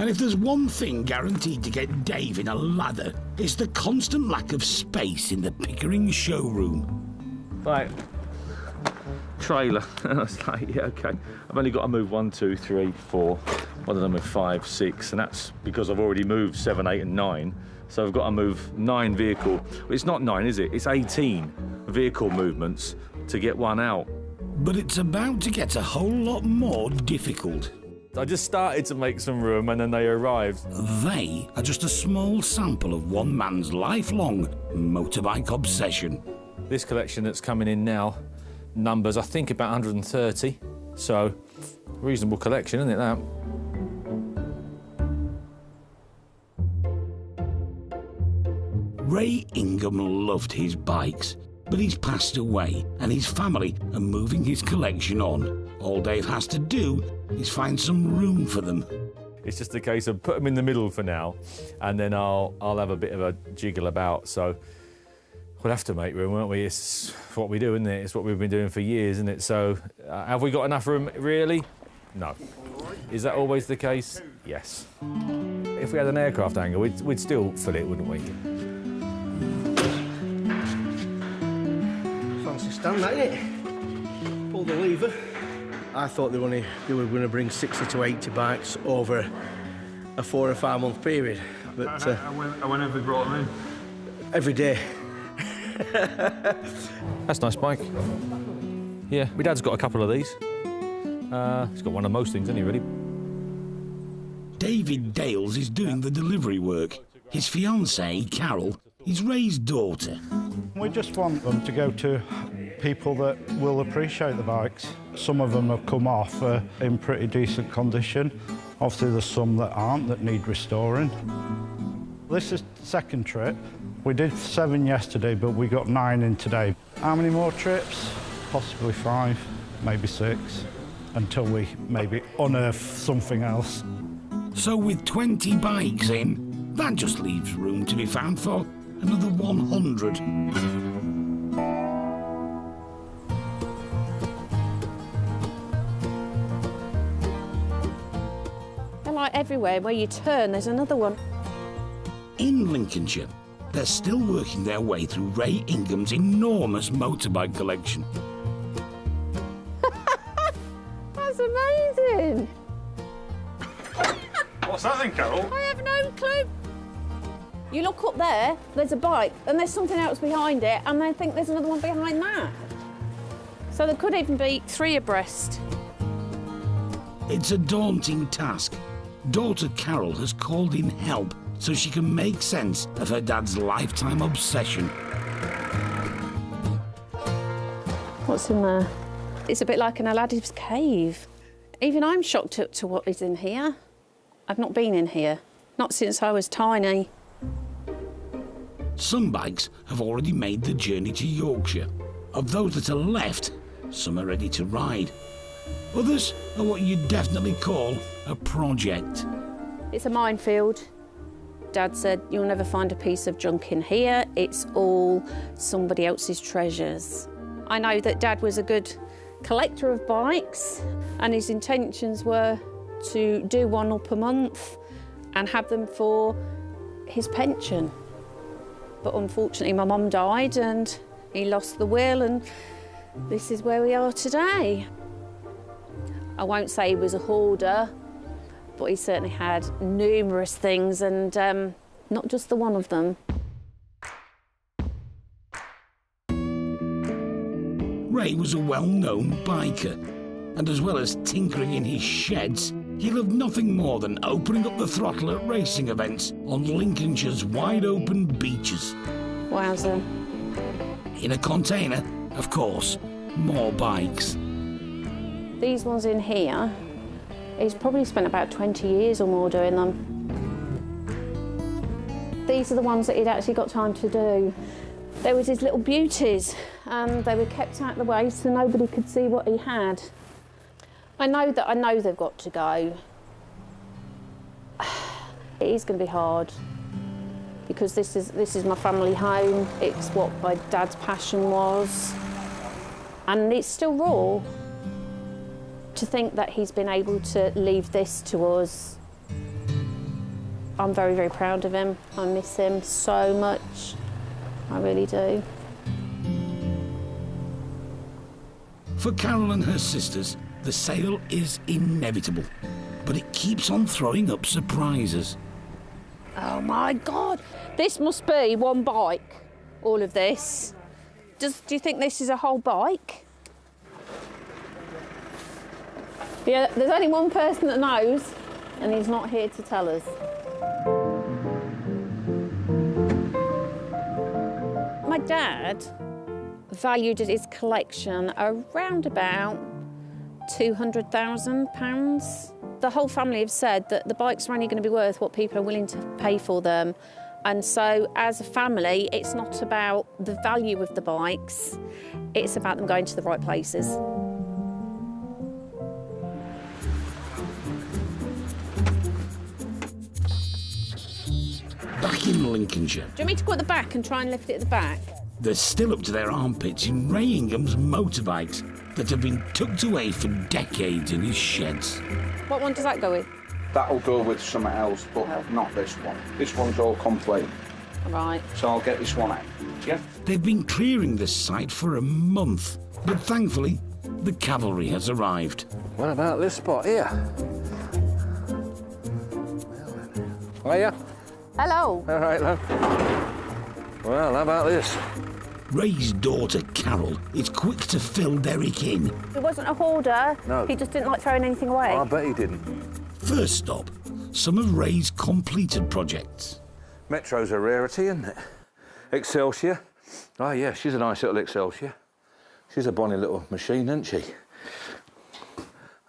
And if there's one thing guaranteed to get Dave in a lather, it's the constant lack of space in the Pickering showroom. Right. Trailer. I was like, yeah, okay. I've only got to move 1, 2, 3, 4. What did I move? 5, 6, and that's because I've already moved 7, 8, and 9. So I've got to move 9 vehicle. Well, it's not 9, is it? It's 18 vehicle movements to get one out. But it's about to get a whole lot more difficult. I just started to make some room and then they arrived. They are just a small sample of one man's lifelong motorbike obsession. This collection that's coming in now numbers, I think, about 130. So, reasonable collection, isn't it, that? Ray Ingham loved his bikes, but he's passed away and his family are moving his collection on. All Dave has to do is find some room for them. It's just a case of put them in the middle for now, and then I'll have a bit of a jiggle about. So we'll have to make room, won't we? It's what we do, isn't it? It's what we've been doing for years, isn't it? So have we got enough room, really? No. Is that always the case? Yes. If we had an aircraft hangar, we'd still fill it, wouldn't we? Fancy stand, that, innit? Pull the lever. I thought they were going to bring 60 to 80 bikes over a 4 or 5 month period. But when have we brought them in? Every day. That's a nice bike. Yeah, my dad's got a couple of these. He's got one of most things, hasn't he, really? David Dales is doing the delivery work. His fiancée, Carol, is Ray's daughter. We just want them to go to people that will appreciate the bikes. Some of them have come off in pretty decent condition. Obviously, there's some that aren't, that need restoring. This is the second trip. We did 7 yesterday, but we got 9 in today. How many more trips? Possibly 5, maybe 6, until we maybe unearth something else. So with 20 bikes in, that just leaves room to be found for another 100. They're like everywhere where you turn, there's another one. In Lincolnshire, they're still working their way through Ray Ingham's enormous motorbike collection. That's amazing! What's that then, Carol? I have no clue. You look up there, there's a bike, and there's something else behind it, and I think there's another one behind that. So there could even be 3 abreast. It's a daunting task. Daughter Carol has called in help so she can make sense of her dad's lifetime obsession. What's in there? It's a bit like an Aladdin's cave. Even I'm shocked to what is in here. I've not been in here, not since I was tiny. Some bikes have already made the journey to Yorkshire. Of those that are left, some are ready to ride. Others are what you'd definitely call a project. It's a minefield. Dad said, you'll never find a piece of junk in here. It's all somebody else's treasures. I know that Dad was a good collector of bikes, and his intentions were to do one up a month and have them for his pension. But unfortunately, my mum died and he lost the will, and this is where we are today. I won't say he was a hoarder, but he certainly had numerous things, and not just the one of them. Ray was a well-known biker, and as well as tinkering in his sheds, he loved nothing more than opening up the throttle at racing events on Lincolnshire's wide-open beaches. Wowza. In a container, of course, more bikes. These ones in here, he's probably spent about 20 years or more doing them. These are the ones that he'd actually got time to do. They was his little beauties, and they were kept out of the way so nobody could see what he had. I know they've got to go. It is going to be hard, because this is my family home. It's what my dad's passion was, and it's still raw. To think that he's been able to leave this to us, I'm very, very proud of him. I miss him so much. I really do. For Carol and her sisters, the sale is inevitable, but it keeps on throwing up surprises. Oh my God, this must be one bike, all of this. Do you think this is a whole bike? Yeah, there's only one person that knows, and he's not here to tell us. My dad valued his collection around about £200,000. The whole family have said that the bikes are only going to be worth what people are willing to pay for them. And so, as a family, it's not about the value of the bikes, it's about them going to the right places. Back in Lincolnshire, Do you want me to go at the back and try and lift it at the back? they're still up to their armpits in Ray Ingham's motorbikes that have been tucked away for decades in his sheds. What one does that go with? That'll go with something else, but not this one. This one's all complete. Right. So I'll get this one out. Yeah? They've been clearing this site for a month, but thankfully, the cavalry has arrived. What about this spot here? Hiya. Hello. All right, love. Well, how about this? Ray's daughter, Carol, is quick to fill Derek in. He wasn't a hoarder. No. He just didn't like throwing anything away. I bet he didn't. First stop, some of Ray's completed projects. Metro's a rarity, isn't it? Excelsior. Oh, yeah, she's a nice little Excelsior. She's a bonny little machine, isn't she?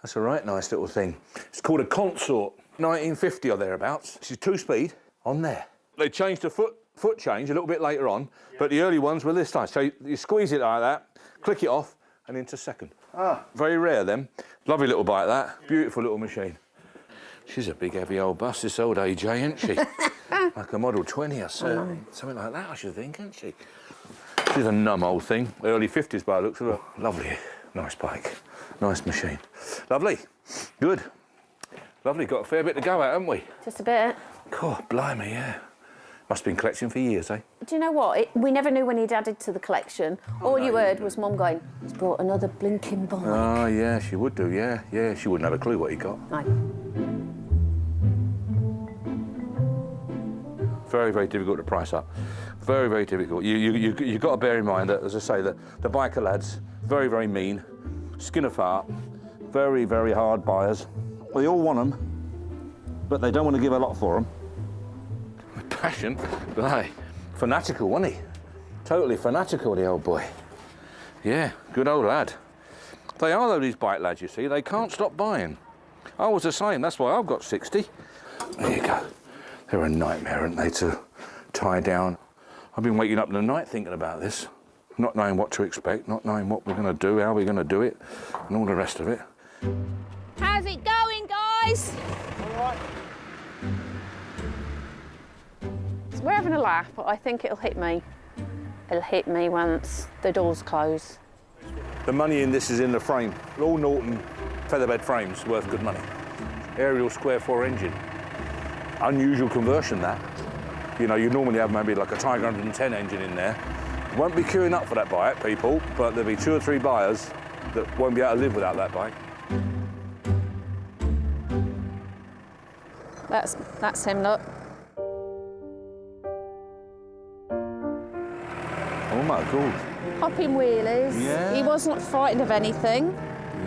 That's a right nice little thing. It's called a Consort, 1950 or thereabouts. She's 2-speed on there. They changed the foot change a little bit later on, but the early ones were this time. So you squeeze it like that, click it off, and into second. Ah, very rare, them. Lovely little bike, that. Beautiful little machine. She's a big, heavy old bus, this old AJ, isn't she? Like a Model 20 or something. Something like that, I should think, isn't she? She's a numb old thing. Early 50s by the looks of her. Lovely, nice bike. Nice machine. Lovely. Good. Lovely. Got a fair bit to go at, haven't we? Just a bit. God, blimey, yeah. Must have been collecting for years, eh? Do you know what? We never knew when he'd added to the collection. All you heard was Mum going, he's brought another blinking bike. Oh, yeah, she would do, yeah. Yeah, she wouldn't have a clue what he got. No. Very, very difficult to price up. Very, very difficult. You've got to bear in mind that, as I say, the biker lads, very, very mean, skin of heart, very, very hard buyers. They all want them, but they don't want to give a lot for them. With passion, but hey, fanatical, wasn't he? Totally fanatical, the old boy. Yeah, good old lad. They are, though, these bike lads, you see. They can't stop buying. I was the same, that's why I've got 60. There you go. They're a nightmare, aren't they, to tie down. I've been waking up in the night thinking about this, not knowing what to expect, not knowing what we're going to do, how we're going to do it, and all the rest of it. How's it going, guys? All right. So we're having a laugh, but I think it'll hit me. It'll hit me once the doors close. The money in this is in the frame. All Norton featherbed frames worth good money. Aerial square 4 engine. Unusual conversion, that. You know, you normally have maybe like a Tiger 110 engine in there. Won't be queuing up for that bike, people, but there'll be 2 or 3 buyers that won't be able to live without that bike. That's him, look. Oh my God. Popping wheelies. Yeah. He was not frightened of anything.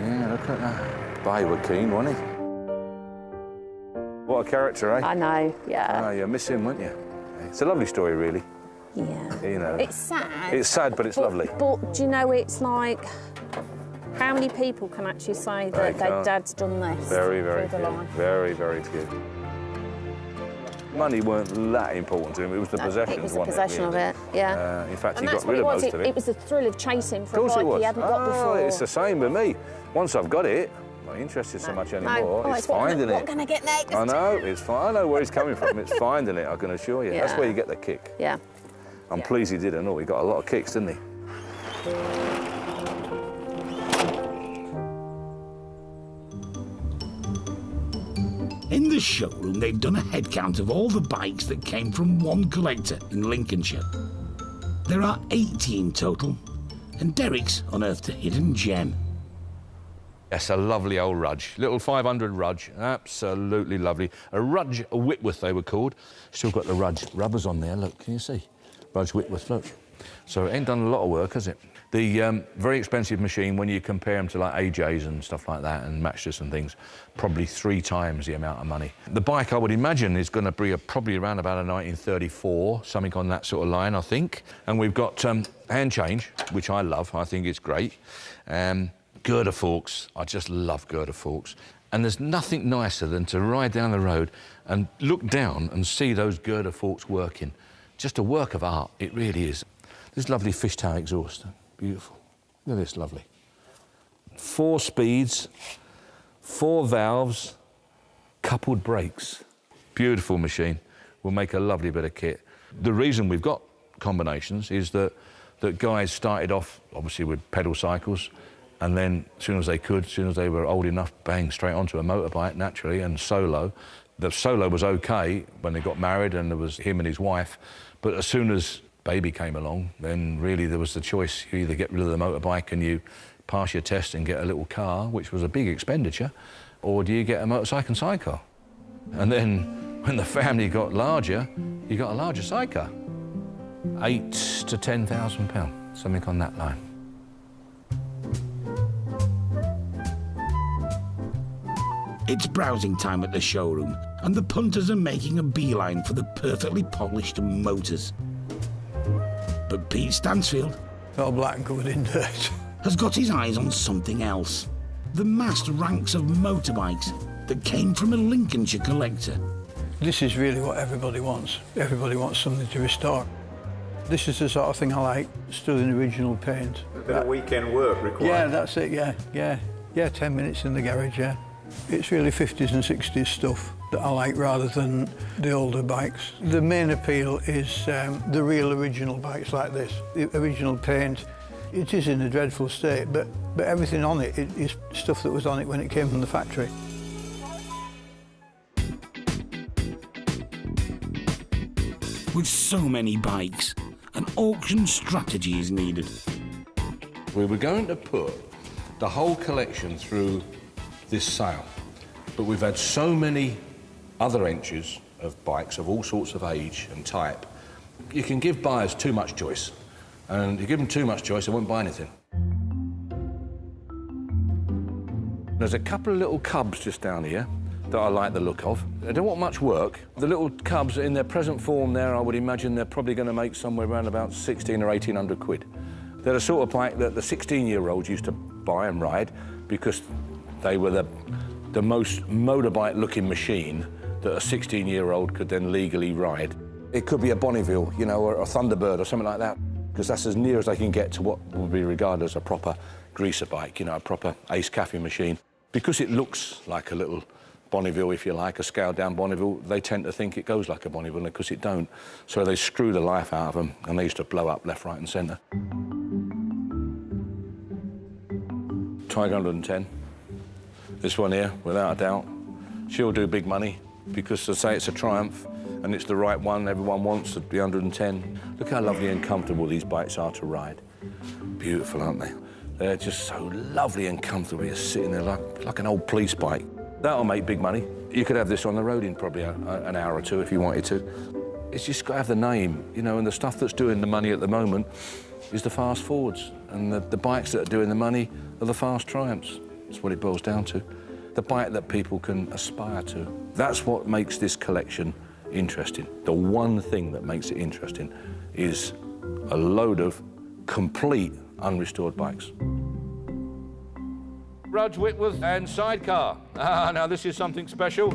Yeah, look at that. Bay were keen, wasn't he? What a character, eh? I know, yeah. Oh, you miss him, wouldn't you? It's a lovely story, really. Yeah. You know. It's sad. It's sad, but it's lovely. But do you know, it's like, how many people can actually say that their dad's done this? Very, very through the few. life? Very, very few. Money weren't that important to him. It was the possessions, It was the wasn't possession it, of really? it, yeah. In fact, And he that's got rid what of most of it. It was the thrill of chasing for a Of course it bike was. he hadn't got before. It's the same with me. Once I've got it, I'm not interested so much anymore. Oh, it's finding what it. can I get next? I know, it's fine. I know where he's coming from. It's finding it, I can assure you. That's Yeah. where you get the kick. Yeah. I'm pleased he did and all. He got a lot of kicks, didn't he? In the the showroom, they've done a head count of all the bikes that came from one collector in Lincolnshire. There are 18 total, and Derek's unearthed a hidden gem. That's a lovely old Rudge, little 500 Rudge, absolutely lovely. A Rudge Whitworth they were called. Still got the Rudge rubbers on there, look, can you see? Rudge Whitworth, look. So it ain't done a lot of work, has it? The very expensive machine, when you compare them to like AJs and stuff like that and matchless and things, probably 3 times the amount of money. The bike, I would imagine, is going to be probably around about a 1934, something on that sort of line, I think. And we've got hand change, which I love. I think it's great. Girder forks. I just love girder forks. And there's nothing nicer than to ride down the road and look down and see those girder forks working. Just a work of art, it really is. This lovely fishtail exhaust, beautiful. Look at this, lovely. 4 speeds, 4 valves, coupled brakes. Beautiful machine. Will make a lovely bit of kit. The reason we've got combinations is that guys started off, obviously, with pedal cycles, and then as soon as they could, as soon as they were old enough, bang, straight onto a motorbike, naturally, and solo. The solo was OK when they got married and there was him and his wife, but as soon as baby came along, then really there was the choice. You either get rid of the motorbike and you pass your test and get a little car, which was a big expenditure, or do you get a motorcycle and sidecar? And then when the family got larger, you got a larger sidecar. £8,000 to £10,000, something on that line. It's browsing time at the showroom, and the punters are making a beeline for the perfectly polished motors. But Pete Stansfield, all black and covered in dirt, has got his eyes on something else. The massed ranks of motorbikes that came from a Lincolnshire collector. This is really what everybody wants. Everybody wants something to restore. This is the sort of thing I like, still in original paint. A bit of weekend work required. Yeah, that's it, yeah, 10 minutes in the garage, yeah. It's really 50s and 60s stuff that I like rather than the older bikes. The main appeal is the real original bikes like this. The original paint, it is in a dreadful state, but everything on it is stuff that was on it when it came from the factory. With so many bikes, an auction strategy is needed. We were going to put the whole collection through this sale, but we've had so many other entries of bikes of all sorts of age and type. You can give buyers too much choice, and if you give them too much choice, they won't buy anything. There's a couple of little cubs just down here that I like the look of. They don't want much work. The little cubs in their present form there, I would imagine they're probably going to make somewhere around about 16 or 1800 quid. They're the sort of bike that the 16-year-olds used to buy and ride because they were the most motorbike-looking machine that a 16-year-old could then legally ride. It could be a Bonneville, you know, or a Thunderbird or something like that, because that's as near as they can get to what would be regarded as a proper greaser bike, you know, a proper Ace Cafe machine. Because it looks like a little Bonneville, if you like, a scaled-down Bonneville, they tend to think it goes like a Bonneville, because it don't. So they screw the life out of them, and they used to blow up left, right and centre. Tiger 110. This one here, without a doubt, she'll do big money because they say it's a Triumph and it's the right one. Everyone wants the 110. Look how lovely and comfortable these bikes are to ride. Beautiful, aren't they? They're just so lovely and comfortable. You're sitting there like an old police bike. That'll make big money. You could have this on the road in probably an hour or two if you wanted to. It's just got to have the name, you know, and the stuff that's doing the money at the moment is the fast Fords, and the bikes that are doing the money are the fast Triumphs. That's what it boils down to. The bike that people can aspire to. That's what makes this collection interesting. The one thing that makes it interesting is a load of complete unrestored bikes. Rudge Whitworth and sidecar. Now this is something special.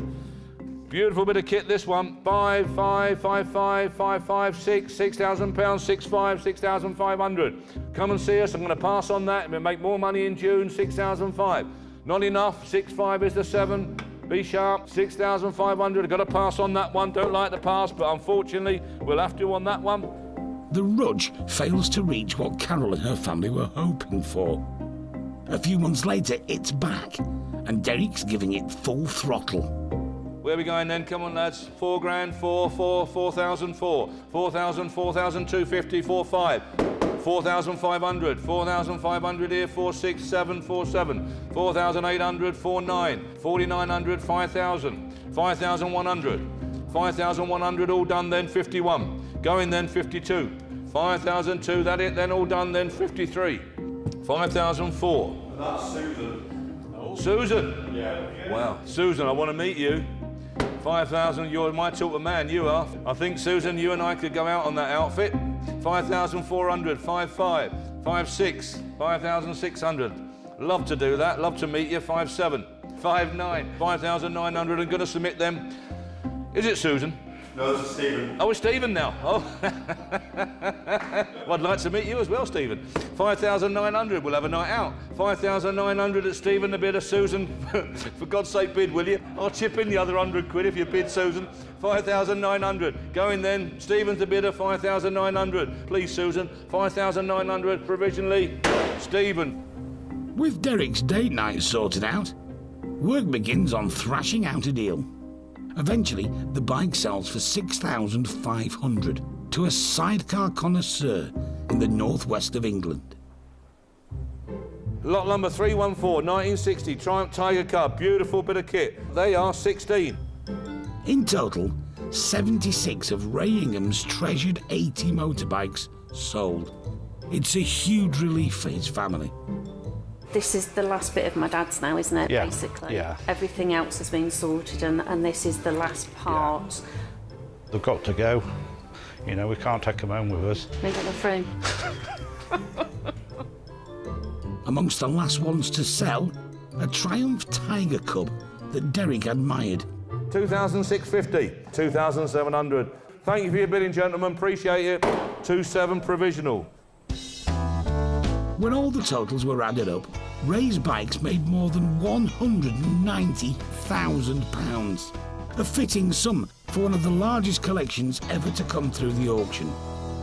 Beautiful bit of kit, this one. 5, 5, 5, 5, 5, 5, 6, £6,000, 6, 5, 6,500. Come and see us, I'm gonna pass on that. We'll make more money in June, 6,005. Not enough, 6, 5 is the 7. Be sharp, 6,500. I've got to pass on that one. Don't like the pass, but unfortunately, we'll have to on that one. The Rudge fails to reach what Carol and her family were hoping for. A few months later, it's back, and Derek's giving it full throttle. Where are we going then? Come on, lads. 4 grand, 4,000, 4,250, 4,500, 4,500 here, 4,600, 4,700, 4,800, 4,900, 4,900, 5,000, 5,100, 5,100, all done then, 51. Going then, 52. 5,002, that it then, all done then, 53. 5,004. That's Susan. Susan? Yeah. Wow. Susan, I want to meet you. 5,000, you're my sort of man, you are. I think, Susan, you and I could go out on that outfit. 5,400, 5,500, 5,600, 5,600. Love to do that, love to meet you. 5,700, 5,900, 5,900. I'm going to submit them. Is it Susan? No, it's Stephen. Oh, it's Stephen now. Oh. Well, I'd like to meet you as well, Stephen. 5,900, we'll have a night out. 5,900 at Stephen, the bid of Susan. For God's sake, bid, will you? I'll chip in the other 100 quid if you bid, Susan. 5,900. Going then, Stephen's the bidder, 5,900. Please, Susan. 5,900 provisionally. Stephen. With Derek's date night sorted out, work begins on thrashing out a deal. Eventually, the bike sells for 6,500 to a sidecar connoisseur in the northwest of England. Lot number 314, 1960, Triumph Tiger Cub. Beautiful bit of kit. They are 16. In total, 76 of Ray Ingham's treasured 80 motorbikes sold. It's a huge relief for his family. This is the last bit of my dad's now, isn't it, Yeah, basically? yeah. Everything else has been sorted and this is the last part. They've got to go. You know, we can't take them home with us. We got the through. Amongst the last ones to sell, a Triumph Tiger Cub that Derek admired. 2,650, 2,700. Thank you for your bidding, gentlemen. Appreciate it. 27 provisional. When all the totals were added up, Ray's bikes made more than £190,000, a fitting sum for one of the largest collections ever to come through the auction.